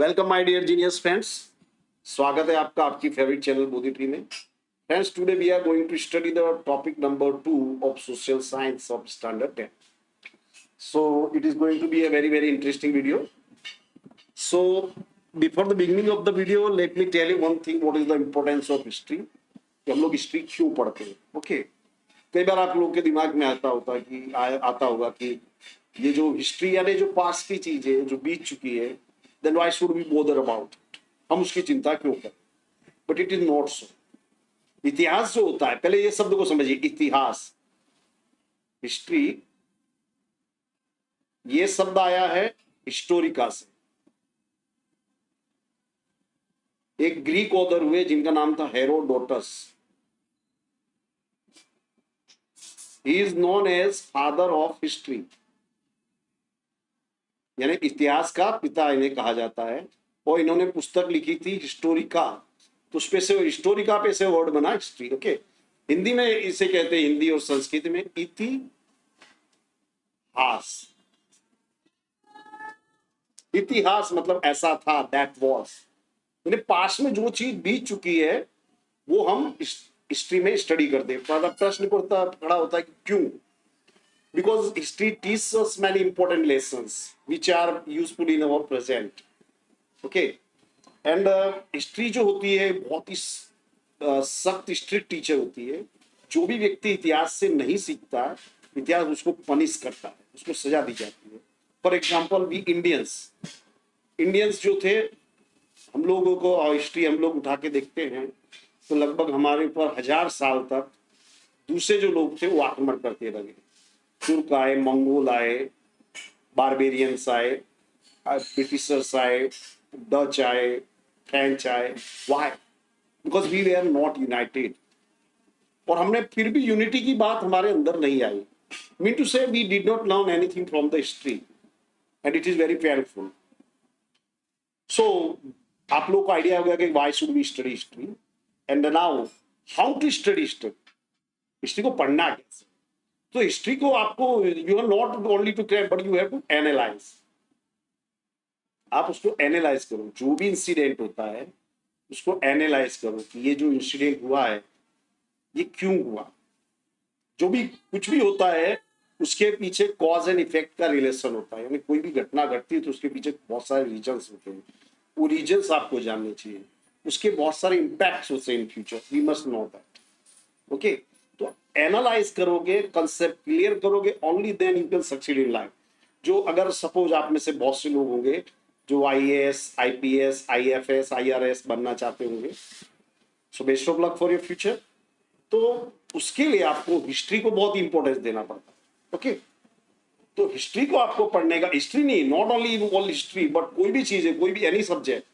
Welcome my dear genius friends. स्वागत है आपका आपकी फेवरेट चैनल बोधी ट्री में। Friends, today we are going to study the topic number 2 of social science of standard 10. So it is going to be a very interesting video. So before the beginning of the video, let me tell you one thing. What is the importance of history? कि हम लोग history क्यों पढ़ते हैं? Okay, कई बार आप लोगों के दिमाग में आता होगा कि ये जो हिस्ट्री यानी जो पास्ट की चीज है जो बीत चुकी है, then why should we bother about it? हम उसकी चिंता क्यों करें? But it is not so. इतिहास जो होता है, पहले ये शब्द को समझिए, इतिहास, हिस्ट्री, ये शब्द आया है हिस्टोरिका से। एक ग्रीक ऑथर हुए जिनका नाम था Herodotus. He is known as father of history, यानी इतिहास का पिता इन्हें कहा जाता है। और इन्होंने पुस्तक लिखी थी हिस्टोरिका, तो उस पे से हिस्टोरिका पे से वर्ड बना हिस्ट्री। ओके, हिंदी में इसे कहते हैं, हिंदी और संस्कृत में इतिहास। इतिहास मतलब ऐसा था, दैट वाज, यानी पास्ट में जो चीज बीत चुकी है वो हम हिस्ट्री में स्टडी करते हैं। प्रश्न खड़ा होता है कि क्यों? Because history teaches us many important lessons which are useful in our present. Okay, and history जो होती है बहुत ही सख्त स्ट्रिक्ट टीचर होती है। जो भी व्यक्ति इतिहास से नहीं सीखता, इतिहास उसको पनिश करता है, उसको सजा दी जाती है। फॉर एग्जाम्पल वी इंडियंस जो थे, हम लोगों को हिस्ट्री हम लोग उठा के देखते हैं तो लगभग हमारे ऊपर 1000 साल तक दूसरे जो लोग थे वो आक्रमण करते रहे। तुर्क आए, मंगोल आए, बारबेरियंस आए, ब्रिटिशर्स आए, डच आए, फ्रेंच आए। व्हाई? बिकॉज वी वे आर नॉट यूनाइटेड। और हमने फिर भी यूनिटी की बात हमारे अंदर नहीं आई। Mean to say we did not learn anything from the history and it is very painful. So आप लोग को आइडिया हो गया कि why should we study history and now how to study history. History को पढ़ना कैसे? तो हिस्ट्री को आपको, you are not only to create but you have to analyse. आप उसको एनालाइज करो, जो भी इंसिडेंट होता है उसको एनालाइज करो कि ये जो इंसिडेंट हुआ है ये क्यों हुआ। जो भी कुछ भी होता है उसके पीछे कॉज एंड इफेक्ट का रिलेशन होता है, यानी कोई भी घटना घटती है तो उसके पीछे बहुत सारे रीजन्स होते हैं। वो रीजन्स आपको जानने चाहिए, उसके बहुत सारे इम्पैक्ट्स होते हैं in future. We must know that. Okay, तो एनालाइज करोगे, कंसेप्ट क्लियर करोगे, only then you can succeed in life. जो अगर सपोज आप में से बहुत से लोग होंगे जो आईएएस, आईपीएस, आईएफएस, आईआरएस बनना चाहते होंगे, so best of luck for your future. तो उसके लिए आपको हिस्ट्री को बहुत इंपॉर्टेंस देना पड़ता है। ओके, तो हिस्ट्री को आपको पढ़ने का, हिस्ट्री नहीं, not only all history but कोई भी चीज है, कोई भी any subject,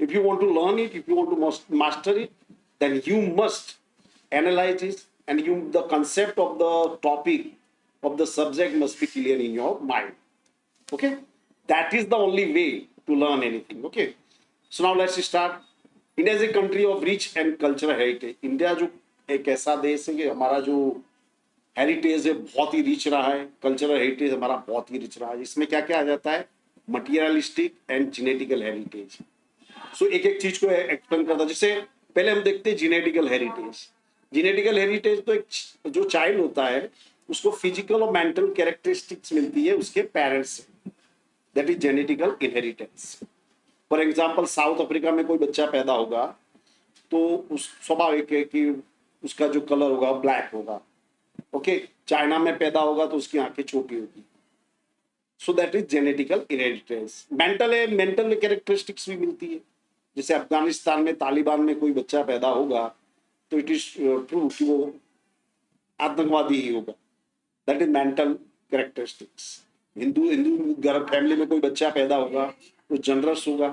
if you want to learn it, if you want to master it, then you must analyze it and the concept of the topic of the subject must be clear in your mind. Okay, that is the only way to learn anything. Okay, so now let's start. India is a country of rich and cultural heritage. India जो एक ऐसा देश है कि हमारा जो heritage है बहुत ही रिच रहा है, कल्चरल हेरिटेज हमारा बहुत ही रिच रहा है। इसमें क्या क्या आ जाता है? Materialistic and genetical heritage. So एक एक चीज को एक्सप्लेन करता है। जैसे पहले हम देखते हैं जेनेटिकल हेरिटेज। जेनेटिकल हेरिटेज तो एक जो चाइल्ड होता है उसको फिजिकल और मेंटल कैरेक्टरिस्टिक्स मिलती है उसके पेरेंट्स से, that is genetical inheritance. For example south Africa में कोई बच्चा पैदा होगा तो उस स्वाभाविक है कि उसका जो कलर होगा ब्लैक होगा। ओके, चाइना में पैदा होगा तो उसकी आंखें छोटी होगी। So that is genetical inheritance. Mental characteristics भी मिलती है। जैसे अफगानिस्तान में तालिबान में कोई बच्चा पैदा होगा तो इट इज ट्रू कि वो आतंकवादी ही होगा, that is mental characteristics. Hindu गर्भ फैमिली में कोई बच्चा पैदा होगा तो जनरस होगा,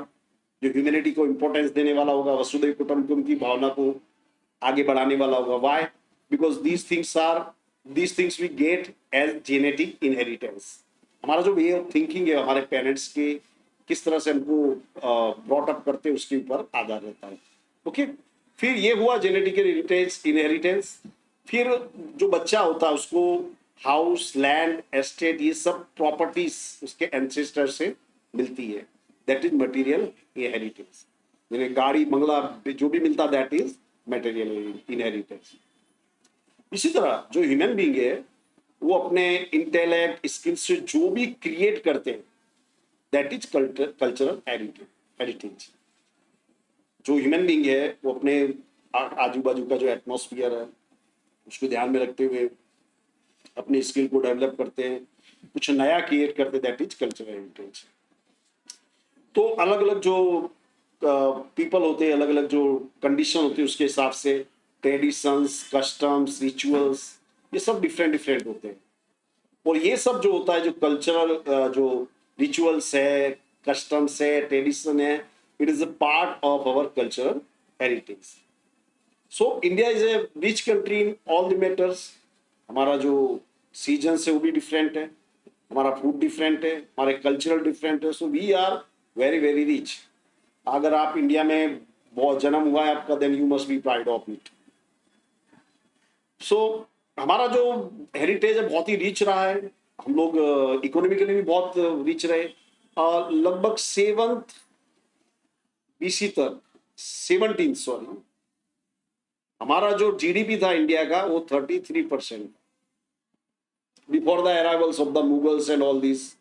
जो ह्यूमैनिटी को इंपॉर्टेंस देने वाला होगा, वसुधैव कुटुंबकम की भावना को आगे बढ़ाने वाला होगा। Why? Because these things we get as genetic inheritance. हमारा जो वे ऑफ थिंकिंग है, हमारे पेरेंट्स के किस तरह से हमको ब्रॉट अप करते हैं उसके ऊपर आधार रहता है। ओके, फिर ये हुआ जेनेटिकल इनहेरिटेंस। फिर जो बच्चा होता है उसको हाउस, लैंड, एस्टेट, ये सब प्रॉपर्टीज उसके एंसेस्टर से मिलती है। That is material inheritance. यानी गाड़ी बंगला जो भी मिलता दैट इज मटेरियल इनहेरिटेंस। इसी तरह जो ह्यूमन बींग है वो अपने इंटेलेक्ट स्किल से जो भी क्रिएट करते हैं दैट इज कल्चरल हेरिटेज। जो ह्यूमन बींग है वो अपने आजू बाजू का जो एटमॉस्फेयर है उसको ध्यान में रखते हुए अपनी स्किल को डेवलप करते हैं, कुछ नया क्रिएट करते हैं, दैट इज कल्चरल हेरिटेज। तो अलग अलग जो पीपल होते हैं, अलग अलग जो कंडीशन होती है उसके हिसाब से ट्रेडिशंस, कस्टम्स, रिचुअल्स ये सब डिफरेंट डिफरेंट होते हैं। और ये सब जो होता है जो कल्चरल जो रिचुअल्स है, कस्टम्स है, ट्रेडिशन है, it is a part of our cultural heritage. So India is a rich country in all the matters. हमारा जो सीजन है वो भी डिफरेंट है, हमारा फूड डिफरेंट है, हमारे कल्चरल डिफरेंट है। So we are very very rich. अगर आप इंडिया में बहुत जन्म हुआ है आपका, then you must be pride of it. So हमारा जो हेरिटेज है बहुत ही रिच रहा है। हम लोग इकोनॉमिकली भी बहुत रिच रहे। लगभग 7वीं BC तक, 17 सॉरी, हमारा जो जीडीपी था इंडिया का वो 33%। Before the arrivals of the Mughals and all this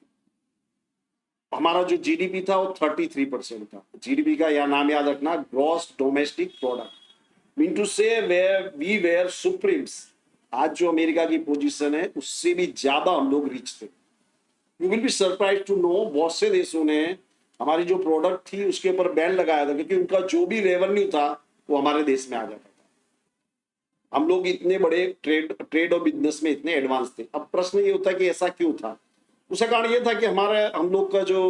हमारा जो जीडीपी था वो 33% था। जीडीपी का यह नाम याद रखना, gross domestic product. Mean to say we were supremes. आज जो अमेरिका की पोजीशन है उससे भी ज्यादा हम लोग रिच थे। You will be surprise to know बहुत से देशों ने हमारी जो प्रोडक्ट थी उसके ऊपर बैन लगाया था, क्योंकि उनका जो भी रेवेन्यू था वो हमारे देश में आ जाता था। हम लोग इतने बड़े ट्रेड और बिजनेस में इतने एडवांस थे। अब प्रश्न ये होता है कि ऐसा क्यों था? उसका कारण ये था कि हम लोग का जो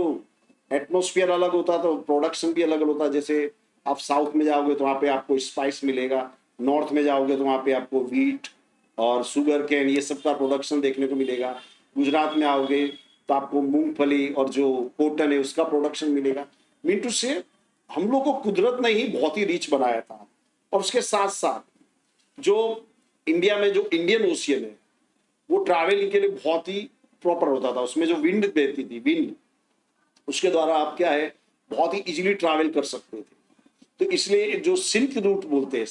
एटमोस्फियर अलग होता था, प्रोडक्शन भी अलग होता। जैसे आप साउथ में जाओगे तो वहाँ पे आपको स्पाइस मिलेगा, नॉर्थ में जाओगे तो वहाँ पे आपको व्हीट और शुगर कैन ये सब का प्रोडक्शन देखने को मिलेगा। गुजरात में आओगे तो आपको मूंगफली और जो कॉटन है उसका प्रोडक्शन मिलेगा। मीन टू से हम लोग को कुदरत ने ही बहुत ही रिच बनाया था। और उसके साथ साथ जो इंडिया में जो इंडियन ओशियन है वो ट्रैवलिंग के लिए बहुत ही प्रॉपर होता था। उसमें जो विंड देती थी, विंड, उसके द्वारा आप क्या है बहुत ही इजीली ट्रैवल कर सकते थे। तो इसलिए जो सिल्क रूट बोलते हैं,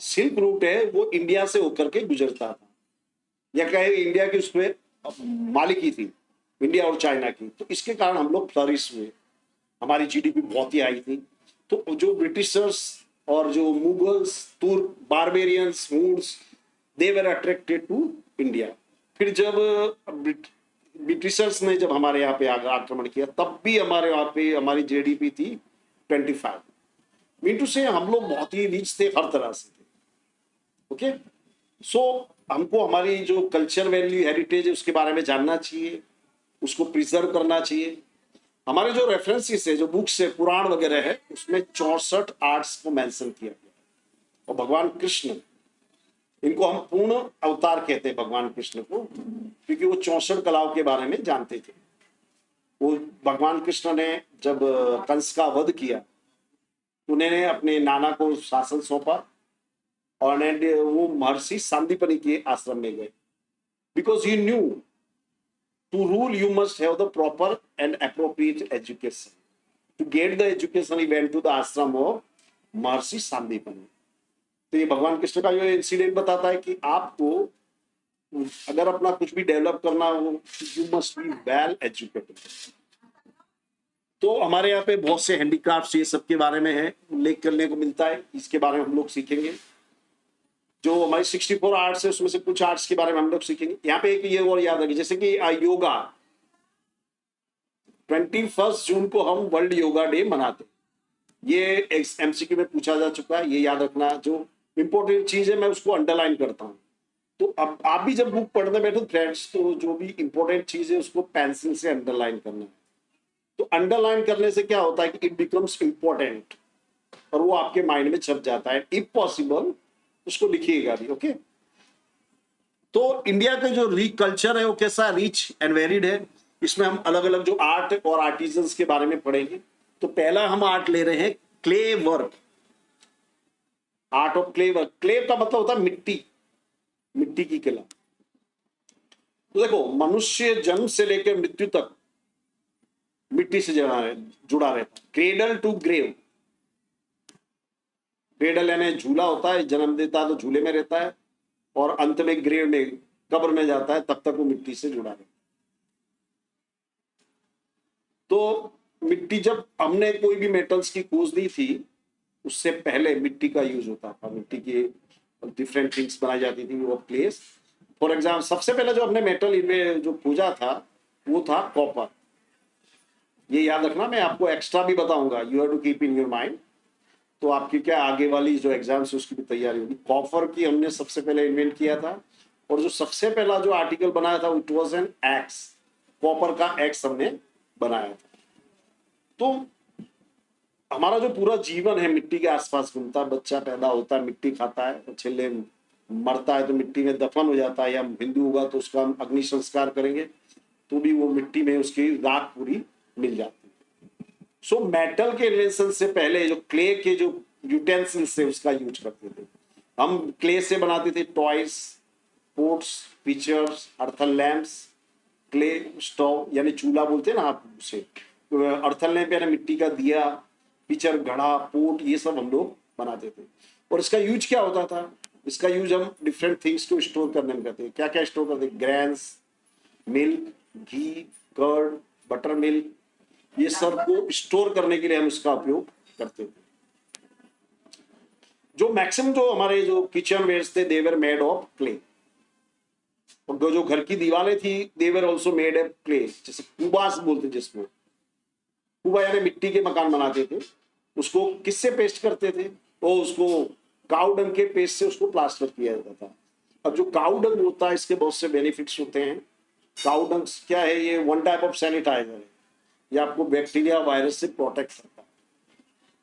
सिल्क रूट है वो इंडिया से होकर के गुजरता था, या कहे इंडिया की उसमें मालिकी थी, इंडिया और चाइना की। तो इसके कारण हम लोग फ्लरिश हुए, हमारी जीडीपी बहुत ही आई थी। तो जो ब्रिटिशर्स और जो मुगल्स, तुर्क, बारबेरियंस, हुड्स, they were attracted to India. फिर जब ब्रिटिशर्स ने जब हमारे यहाँ पे आक्रमण किया तब भी हमारे यहाँ पे हमारी जीडीपी थी 25। मीन टू से हम लोग बहुत ही रिच थे हर तरह से थे। ओके, सो हमको हमारी जो कल्चर वैल्यू हेरिटेज है उसके बारे में जानना चाहिए, उसको प्रिजर्व करना चाहिए। हमारे जो रेफरेंसेस है, जो बुक्स है, पुराण वगैरह है, उसमें 64 आर्ट्स को मेंशन किया गया। और भगवान कृष्ण, इनको हम पूर्ण अवतार कहते हैं भगवान कृष्ण को, क्योंकि वो 64 कलाओं के बारे में जानते थे। वो भगवान कृष्ण ने जब कंस का वध किया तो उन्होंने अपने नाना को शासन सौंपा और वो महर्षि सांदीपनि के आश्रम में गए। Because he knew to rule you must have the proper and appropriate education. To get the education he went to the ashram of Maharshi Sandipani. तो ये भगवान कृष्ण का ये इंसिडेंट बताता है कि आपको अगर अपना कुछ भी डेवलप करना हो, you must be well educated. तो हमारे यहाँ पे बहुत से हैंडीक्राफ्ट्स ये सब के बारे में है, उल्लेख करने को मिलता है, इसके बारे में हम लोग सीखेंगे। जो हमारी 64 आर्ट्स है उसमें से कुछ आर्ट्स के बारे में हम लोग सीखेंगे। यहाँ पे एक ये और याद रखिए, जैसे कि योगा, 21 जून को हम वर्ल्ड योगा डे मनाते हैं। ये MCQ में पूछा जा चुका है, ये याद रखना। जो इंपॉर्टेंट चीज है मैं उसको अंडरलाइन करता हूँ। तो अब आप भी जब बुक पढ़ने बैठो फ्रेंड्स, तो जो भी इंपॉर्टेंट चीज है उसको पेंसिल से अंडरलाइन करना है। तो अंडरलाइन करने से क्या होता है कि इट बिकम्स इंपॉर्टेंट और वो आपके माइंड में छप जाता है। इफ पॉसिबल उसको लिखिएगा भी। ओके, तो इंडिया का जो कल्चर है वो कैसा रिच एंड वेरिड है। इसमें हम अलग अलग जो आर्ट और आर्टिजन्स के बारे में पढ़ेंगे। तो पहला हम आर्ट ले रहे हैं clay work, art of clay work. Clay का मतलब होता है मिट्टी, मिट्टी की कला। तो देखो, मनुष्य जन्म से लेकर मृत्यु तक मिट्टी से जुड़ा रहता है। क्रेडल टू ग्रेव, क्रेडल यानी झूला होता है, जन्म देता है तो झूले में रहता है, और अंत में ग्रेव में, कब्र में जाता है, तब तक वो मिट्टी से जुड़ा रहता है। तो मिट्टी, जब हमने कोई भी मेटल्स की खोज नहीं थी, उससे पहले मिट्टी का यूज होता था, मिट्टी की डिफरेंट थिंग्स बनाई जाती थी, वो प्लेस। फॉर एग्जाम्पल सबसे पहले जो हमने मेटल इनमें जो खोजा था वो था कॉपर। ये याद रखना, मैं आपको एक्स्ट्रा भी बताऊंगा, you have to keep in your mind. तो आपकी क्या आगे वाली जो एग्जाम्स है उसकी भी तैयारी होगी। कॉपर की हमने सबसे पहले इन्वेंट किया था, और जो सबसे पहला जो आर्टिकल बनाया था it was an x, copper का एक्स हमने बनाया था। तो हमारा जो पूरा जीवन है मिट्टी के आसपास घूमता है, बच्चा पैदा होता है मिट्टी खाता है, और छिले मरता है तो मिट्टी में दफन हो जाता है, या हिंदू होगा तो उसका हम अग्नि संस्कार करेंगे तो भी वो मिट्टी में उसकी राख पूरी मिल जाती है। सो मेटल के इन्वेंशन से पहले जो क्ले के जो यूटेंसिल्स से उसका यूज करते थे, हम क्ले से बनाते थे toys, pots, pitchers, earthen lamps, clay stove यानी चूल्हा बोलते हैं ना आप उसे, अर्थन लैम्प यानी मिट्टी का दिया, पिचर, घड़ा, पोट, ये सब हम लोग बनाते थे। और इसका यूज क्या होता था? इसका यूज हम डिफरेंट थिंग्स को स्टोर करने में करते हैं। क्या क्या स्टोर करते हैं? ग्रेन्स, मिल्क, घी, कर्ड, बटर मिल्क, ये सब को स्टोर करने के लिए हम इसका उपयोग करते थे। जो मैक्सिमम जो हमारे जो किचन वेयर्स थे they were made of clay, और जो घर की दीवारें थी they were also made of clay, जैसे कुबास बोलते जिसको, कुबा यानी मिट्टी के मकान बनाते थे। उसको किससे पेस्ट करते थे? तो उसको काऊ डंग के पेस्ट से उसको प्लास्टर किया जाता था। अब जो काऊ डंग होता है इसके बहुत से बेनिफिट्स होते हैं। काऊ डंग क्या है? ये वन टाइप ऑफ सैनिटाइजर है, ये आपको बैक्टीरिया वायरस से प्रोटेक्ट करता है।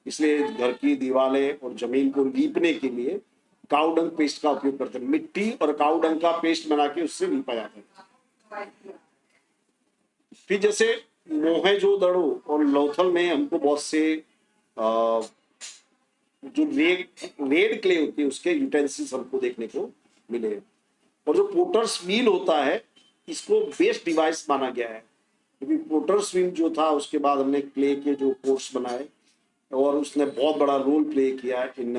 इसलिए घर की दीवारें और जमीन को लीपने के लिए काऊ डंग पेस्ट का उपयोग करते हैं। मिट्टी और काऊ डंग का पेस्ट बना के उससे लीपा जाता है। फिर जैसे मोहेंजोदड़ो और लोथल में हमको बहुत से जो रेड क्ले होती है उसके यूटेंसिल्स हमको देखने को मिले। और जो पोटर्स व्हील होता है इसको बेस्ट डिवाइस माना गया है, क्योंकि पोटर्स व्हील जो था उसके बाद हमने क्ले के जो पोट्स बनाए, और उसने बहुत बड़ा रोल प्ले किया in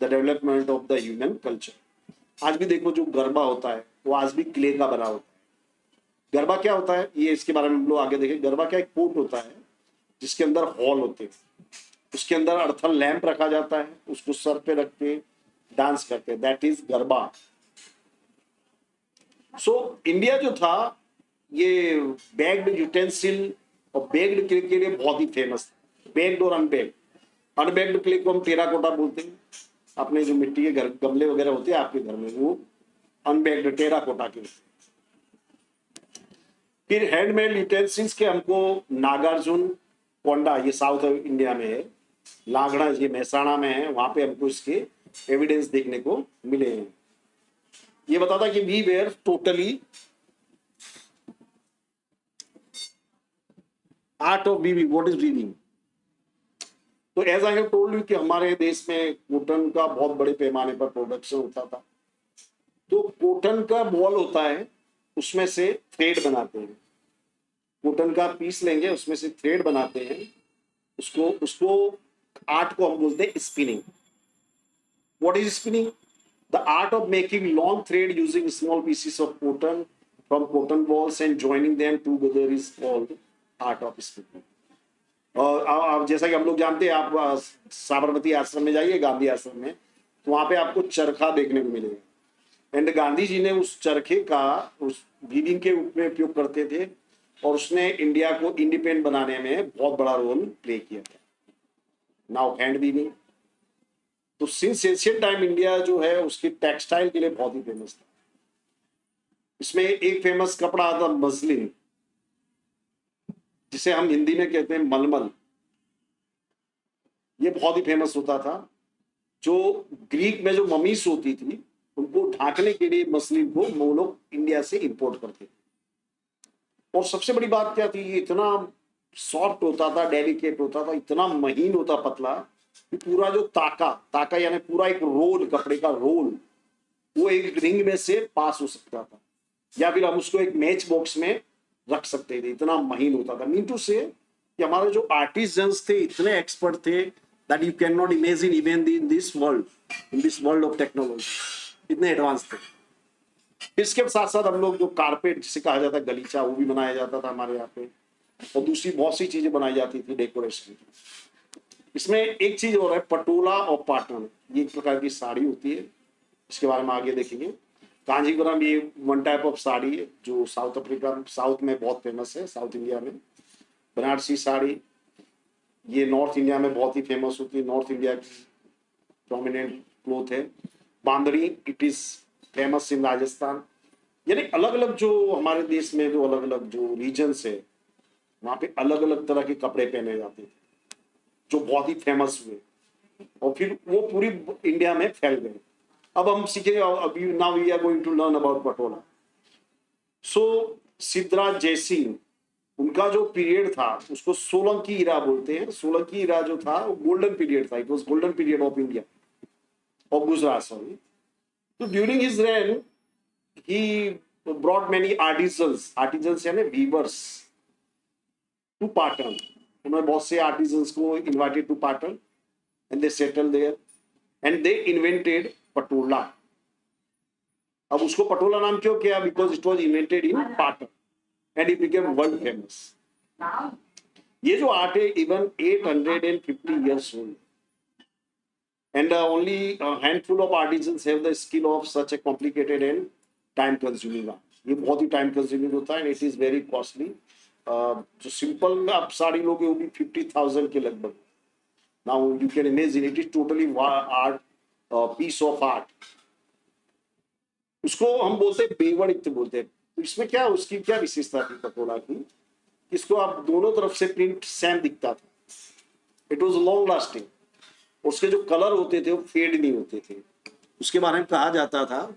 the development of the human culture. आज भी देखो जो गरबा होता है वो आज भी क्ले का बना होता है। गरबा क्या होता है ये इसके बारे में हम लोग आगे देखें। गरबा क्या, एक पोट होता है जिसके अंदर हॉल होते हैं, उसके अंदर अर्थन लैंप रखा जाता है, उसको सर पे रख के डांस करते हैं, that is garba. So India जो था ये बैग्ड यूटेंसिल और बैग्ड क्ले के लिए बहुत ही फेमस था। बैग्ड और अनबैग्ड, अनबैग्ड क्ले को हम टेराकोटा बोलते हैं। अपने जो मिट्टी के घर गमले वगैरह होते हैं आपके घर में वो अनबैग्ड टेराकोटा के होते हैं। फिर हैंडमेड यूटेंसिल्स के हमको नागार्जुन कोंडा, ये साउथ इंडिया में है, लांगड़ा ये महसाणा में है, वहां पे हमको इसके एविडेंस देखने को मिले हैं। ये बताता कि we were totally art of weaving. What is weaving? तो as I have told you कि हमारे देश में कॉटन का बहुत बड़े पैमाने पर प्रोडक्शन होता था। तो कॉटन का बॉल होता है, उसमें से थ्रेड बनाते हैं। कॉटन का पीस लेंगे, उसमें से थ्रेड बनाते हैं, उसको उसको आर्ट को हम बोलते हैं spinning. What is spinning? The art of making long thread using small pieces of cotton from cotton balls and joining them together is called art of spinning. और आप जैसा कि हम लोग जानते हैं, आप साबरमती आश्रम में जाइए, गांधी आश्रम में, तो वहां पे आपको चरखा देखने को मिलेगा। एंड गांधी जी ने उस चरखे का उस वीविंग के रूप में उपयोग करते थे, और उसने इंडिया को इंडिपेंडेंट बनाने में बहुत बड़ा रोल प्ले किया था। नाउ हैंड वीविंग, तो सिंस एशियन टाइम इंडिया जो है उसकी टेक्सटाइल के लिए बहुत ही फेमस था। इसमें एक फेमस कपड़ा आता मसलिन, जिसे हम हिंदी में कहते हैं मलमल, ये बहुत ही फेमस होता था। जो ग्रीक में जो ममीज होती थी उनको ढांकने के लिए मसलिन को वो लोग इंडिया से इंपोर्ट करते थे। और सबसे बड़ी बात क्या थी, ये इतना सॉफ्ट होता था, डेलिकेट होता था, इतना महीन होता, पतला, कि पूरा जो ताका ताका यानी पूरा एक रोल, कपड़े का रोल, वो एक रिंग में से पास हो सकता था, या फिर हम उसको एक मैच बॉक्स में रख सकते थे, इतना महीन होता था। मीन टू से कि हमारे जो आर्टिजन्स थे इतने एक्सपर्ट थे that you can not imagine even in this world of technology, इतने एडवांस थे। इसके साथ साथ हम लोग जो कारपेट जिसे कहा जाता है गलीचा, वो भी बनाया जाता था हमारे यहाँ पे, और दूसरी बहुत सी चीजें बनाई जाती थी डेकोरेशन की। इसमें एक चीज और है, पटोला और पाटन, ये एक प्रकार की साड़ी होती है, इसके बारे में आगे देखेंगे। कांजीवरम ये वन टाइप ऑफ साड़ी है जो साउथ अफ्रीका, साउथ में बहुत फेमस है, साउथ इंडिया में। बनारसी साड़ी ये नॉर्थ इंडिया में बहुत ही फेमस होती है, नॉर्थ इंडिया की प्रोमिनेंट क्लोथ है। बांदरी it is famous in Rajasthan. यानी अलग अलग जो हमारे देश में जो अलग अलग जो रीजन्स है, वहां पे अलग अलग तरह के कपड़े पहने जाते थे जो बहुत ही फेमस हुए, और फिर वो पूरी इंडिया में फैल गए। अब हम सीखेंगे, अभी now we are going to learn about patola. So Siddharaj Jaisingh, उनका जो पीरियड था उसको सोलंकी इरा बोलते हैं। सोलंकी इरा जो था वो गोल्डन पीरियड था, it was golden period of India, of Gujarat sorry. तो during his reign he brought many artisans, artisans यानी वीवर्स, टू पाटन। उन्होंने बहुत से आर्टिजन्स को invited to Patan and they settle there and they invented patola. अब उसको पटोला नाम क्यों किया? Because it was invented in Patan and it became world famous. ये जो आर्ट है even 850 years old, and only a handful of artisans have the skill of such a complicated and time consuming art. ये बहुत ही time consuming होता है and it is very costly. जो simple आप साड़ी लोगे वो भी 50,000 के लगभग। Now you can imagine it is totally art, piece of art. उसको हम बोलते हैं बेवड़ित बोलते हैं। तो इसमें क्या, उसकी क्या विशेषता थी पटोला की? इसको आप दोनों तरफ से प्रिंट सेम दिखता था, इट वाज लॉन्ग लास्टिंग, उसके जो कलर होते थे वो फेड नहीं होते थे। उसके बारे में कहा जाता था,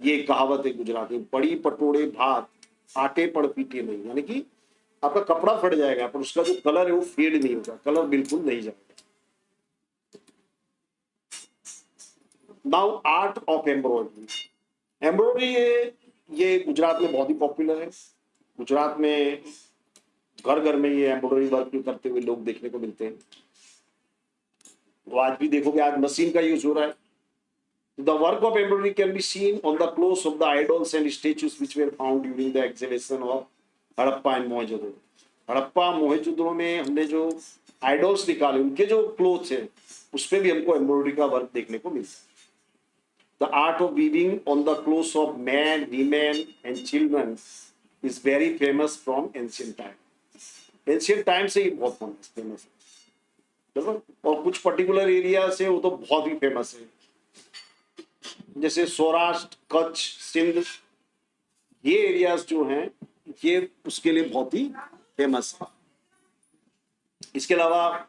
ये कहावत है गुजराती में, पड़ी पटोड़े भात आटे पड़ पीटे नहीं, यानी कि आपका कपड़ा फट जाएगा पर उसका जो कलर है वो फेड नहीं होगा, कलर बिल्कुल नहीं जाएगा। Now art of embroidery. Embroidery ये गुजरात में बहुत ही पॉपुलर है। गुजरात में घर घर में ये एम्ब्रॉयडरी वर्क करते हुए लोग देखने को मिलते हैं। तो आज भी देखोगे, आज मशीन का यूज हो रहा है। The work of embroidery can be seen on the clothes of the idols and statues which were found during the excavation of Harappa and Mohenjodaro. Harappa Mohenjodaro में हमने जो आइडल्स निकाले, उनके जो क्लोथ्स है उस पे भी हमको एम्ब्रॉयडरी का वर्क देखने को मिलता है। The art of weaving on the clothes of men, women and children is very famous from ancient time. Ancient time से ये बहुत फेमस है। और कुछ पर्टिकुलर एरिया से वो तो बहुत ही फेमस है, जैसे सौराष्ट्र, कच्छ, सिंध, ये एरियाज जो हैं ये उसके लिए बहुत ही फेमस है। इसके अलावा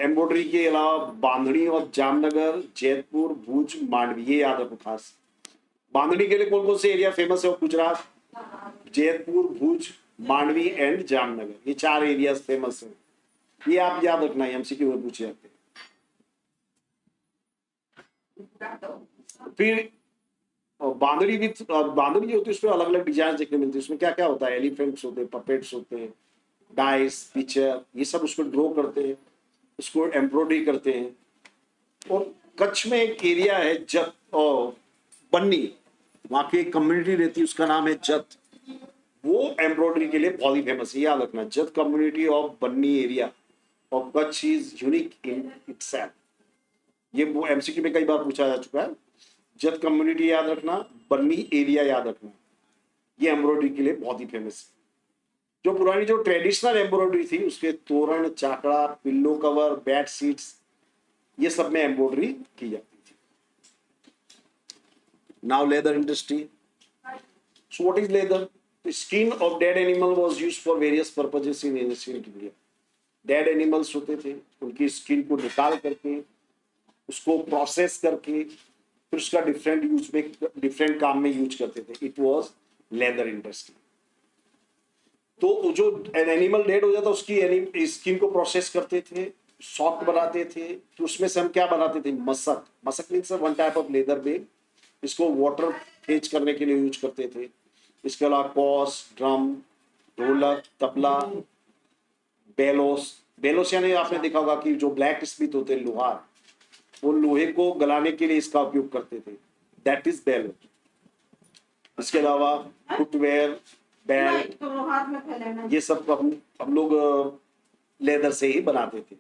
एम्ब्रॉयडरी के अलावा बांधनी और जामनगर, जयपुर, भुज, मांडवी, ये याद रखो खास। बांधनी के लिए कौन कौन से एरिया फेमस है? गुजरात, जयपुर, भुज, मांडवी एंड जामनगर, ये 4 एरियाज फेमस है। ये आप याद रखना है, एमसीक्यू में पूछे जाते हैं। फिर बांधड़ी विथ बांधड़ी जो होती है उसमें अलग अलग डिजाइन देखने मिलते हैं। उसमें क्या क्या होता है? एलिफेंट्स होते हैं, पपेट्स होते हैं, डाइस, पिक्चर, ये सब उसको ड्रॉ करते हैं, उसको एम्ब्रॉयडरी करते हैं। और कच्छ में एक एरिया है जत और बन्नी, वहां की एक कम्युनिटी रहती है, उसका नाम है जत। वो एम्ब्रॉयडरी के लिए बहुत ही फेमस है, याद रखना। जत community of Banni area of Kutch is unique in itself. ये वो एमसीक्यू में कई बार पूछा जा चुका है। जत कम्युनिटी याद रखना, बन्नी एरिया याद रखना, ये एम्ब्रॉयडरी के लिए बहुत ही फेमस है। जो पुरानी जो ट्रेडिशनल एम्ब्रॉयडरी थी उसके तोरण, चाकड़ा, पिल्लो कवर, बेड शीट्स, ये सब में एम्ब्रॉयडरी की जाती थी। Now leather industry. So what is leather? The skin of dead animal was used for various purposes in ancient India. Dead animals होते थे, उनकी स्किन को निकाल करके उसको प्रोसेस करके फिर उसका डिफरेंट यूज में, डिफरेंट काम में यूज करते थे। It was leather industry. तो जो एनिमल डेड हो जाता उसकी स्किन को प्रोसेस करते थे, सॉफ्ट बनाते थे। तो उसमें से हम क्या बनाते थे? मसक। मसक means one type of leather bag, इसको वाटर फेच करने के लिए यूज करते थे। इसके अलावा कॉस, ड्रम, ढोलक, तबला, बेलोस, बेलोस यानी आपने देखा होगा कि जो ब्लैक स्मिथ होते हैं लोहार, वो लोहे को गलाने के लिए इसका उपयोग करते थे, दैट इज बेलो। इसके अलावा फुटवेयर, बेल्ट, ये सब हम लोग लेदर से ही बनाते थे।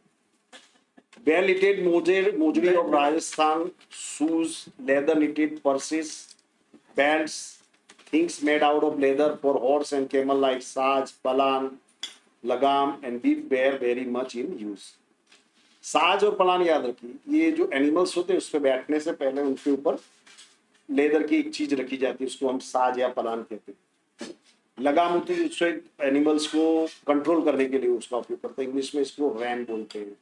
Well knitted mojari of Rajasthan, shoes, leather knitted purses, belts, things made out of leather for horse and camel like saj, palan, लगाम and whip were very much in use. साज और पलान याद रखिए, ये जो एनिमल्स होते हैं उस पर बैठने से पहले उनके ऊपर लेदर की एक चीज रखी जाती है, उसको हम साज या पलान कहते हैं। लगाम होती है, उससे एनिमल्स को कंट्रोल करने के लिए उसका उपयोग करते हैं, इंग्लिश में इसको रैम बोलते हैं।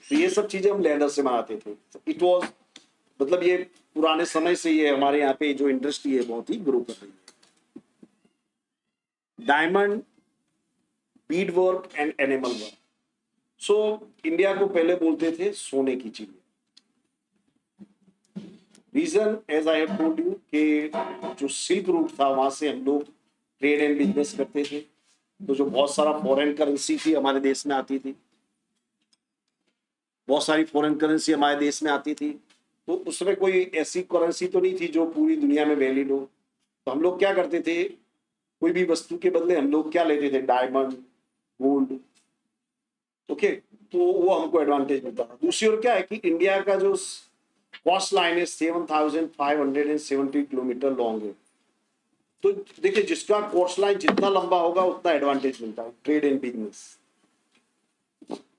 तो ये सब चीजें हम लेदर से बनाते थे। इट वॉज, मतलब ये पुराने समय से ये हमारे यहाँ पे जो इंडस्ट्री है बहुत ही ग्रो कर रही है। Diamond, bead work and animal work. So India को पहले बोलते थे सोने की चिड़िया। Reason as I have told you कि जो सिल्क रूट था वहां से हम लोग ट्रेड एंड बिजनेस करते थे, तो जो बहुत सारा फॉरेन करेंसी थी हमारे देश में आती थी, बहुत सारी फॉरेन करेंसी हमारे देश में आती थी। तो उसमें कोई ऐसी करेंसी तो नहीं थी जो पूरी दुनिया में वैलिड हो। तो हम लोग क्या करते थे, कोई भी वस्तु के बदले हम लोग क्या लेते थे, डायमंड, गोल्ड। ओके, तो वो हमको एडवांटेज मिलता था। दूसरी ओर क्या है कि इंडिया का जो कॉस्ट लाइन है 7,570 किलोमीटर लॉन्ग है। तो देखिए, जिसका कोस्ट लाइन जितना लंबा होगा उतना एडवांटेज मिलता है ट्रेड एंड बिजनेस।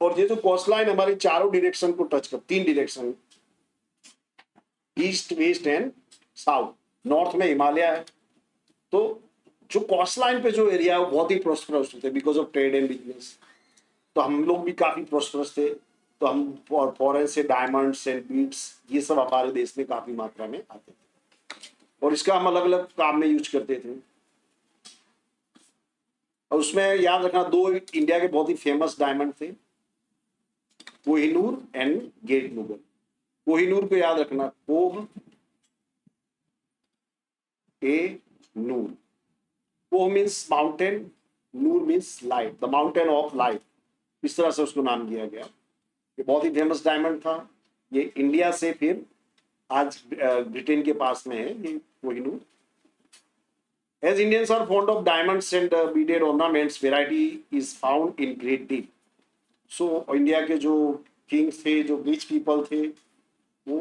और ये जो कोस्ट लाइन हमारी चारों डायरेक्शन को टच कर, 3 direction, east, west and south. North में हिमालय है, तो जो कोस्ट लाइन पे जो एरिया है वो बहुत ही प्रोस्परस होते हैं because of trade and business. तो हम लोग भी काफी प्रोस्परस थे, तो हम फॉरेन से डायमंड्स एंड बीड्स ये सब हमारे देश में काफी मात्रा में आते थे, और इसका हम अलग अलग काम में यूज करते थे। और उसमें याद रखना, 2 इंडिया के बहुत ही फेमस डायमंड थे, कोहिनूर एंड गेट नूगल। कोहिनूर को याद रखना, कोह ए नूर। कोह मीन्स माउंटेन, नूर means light, the mountain of light, इस तरह से उसको नाम दिया गया। ये बहुत ही फेमस डायमंड था। ये इंडिया से फिर आज ब्रिटेन के पास में है ये Kohinoor. As Indians are fond of diamonds and beaded ornaments, variety is found in great deal. So India के जो किंग्स थे, जो रिच पीपल थे, वो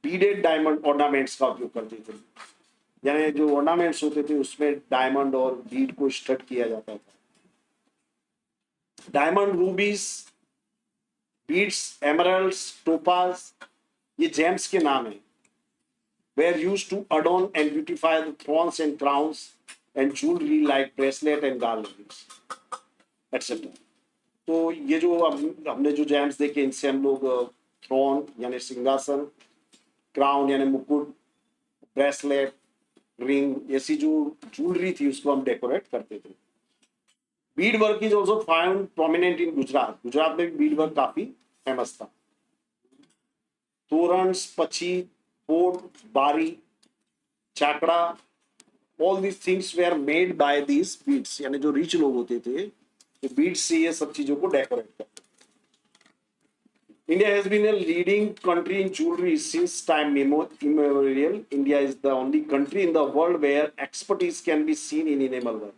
बीडेड डायमंड ऑर्नामेंट्स का उपयोग करते थे। यानी जो ऑर्नामेंट्स होते थे उसमें डायमंड और बीड को स्टड किया जाता था। डायमंड, रूबीज, बीड्स, एमरल्ड्स, टोपाज, ये जेम्स के नाम है। were used to adorn and beautify the thrones and crowns and jewelry like bracelet and garlands, etc. तो ये जो हमने जो जेम्स देखे, इनसे हम लोग थ्रोन यानी सिंहासन, क्राउन यानी मुकुट, ब्रेसलेट, रिंग, ऐसी जो ज्वेलरी थी उसको हम डेकोरेट करते थे। Beed work is also found prominent in Gujarat. Gujarat में भी बीड वर्क काफी फेमस था। तोरण, पची, कोट, बारी, चाकड़ा, all these things were made by these beads। यानी जो रिच लोग होते थे तो बीड्स से ये सब चीजों को डेकोरेट करते। India has been a leading country in jewelry since time immemorial. India is the only country in the world where expertise can be seen in enamel work.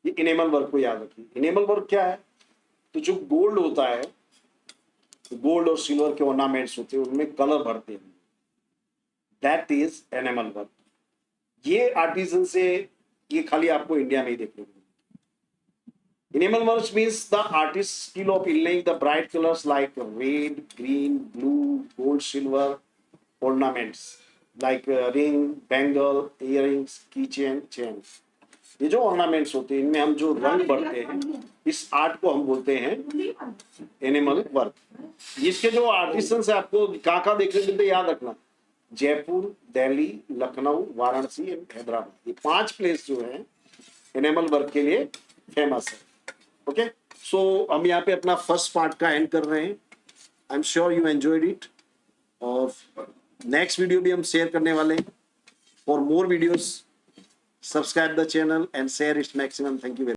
ये enamel work को याद रखिए। enamel work क्या है? तो जो gold होता है, गोल्ड और सिल्वर के ऑर्नामेंट्स होते हैं, उनमें कलर भरते हैं, दैट इज एनिमल वर्क। ये आर्टिजन से ये खाली आपको इंडिया में ही देखने को मिलेगा। Enamel work means the artist skill of inlaying the bright colours like red, green, blue, gold, silver ornaments like ring, bangle, earrings, keychain, chain. ये जो ऑर्नामेंट्स होते हैं इनमें हम जो रंग भरते हैं, इस आर्ट को हम बोलते हैं एनिमल वर्क। इसके जो आर्टिसन है आपको कहाँ देखने को मिलते हैं याद रखना, जयपुर, दिल्ली, लखनऊ, वाराणसी एंड हैदराबाद। ये 5 प्लेस जो है एनिमल वर्क के लिए फेमस है। ओके, सो हम यहाँ पे अपना फर्स्ट पार्ट का एंड कर रहे हैं। I am sure you enjoyed it, और नेक्स्ट वीडियो भी हम शेयर करने वाले हैं। For more videos subscribe the channel and share it maximum. Thank you very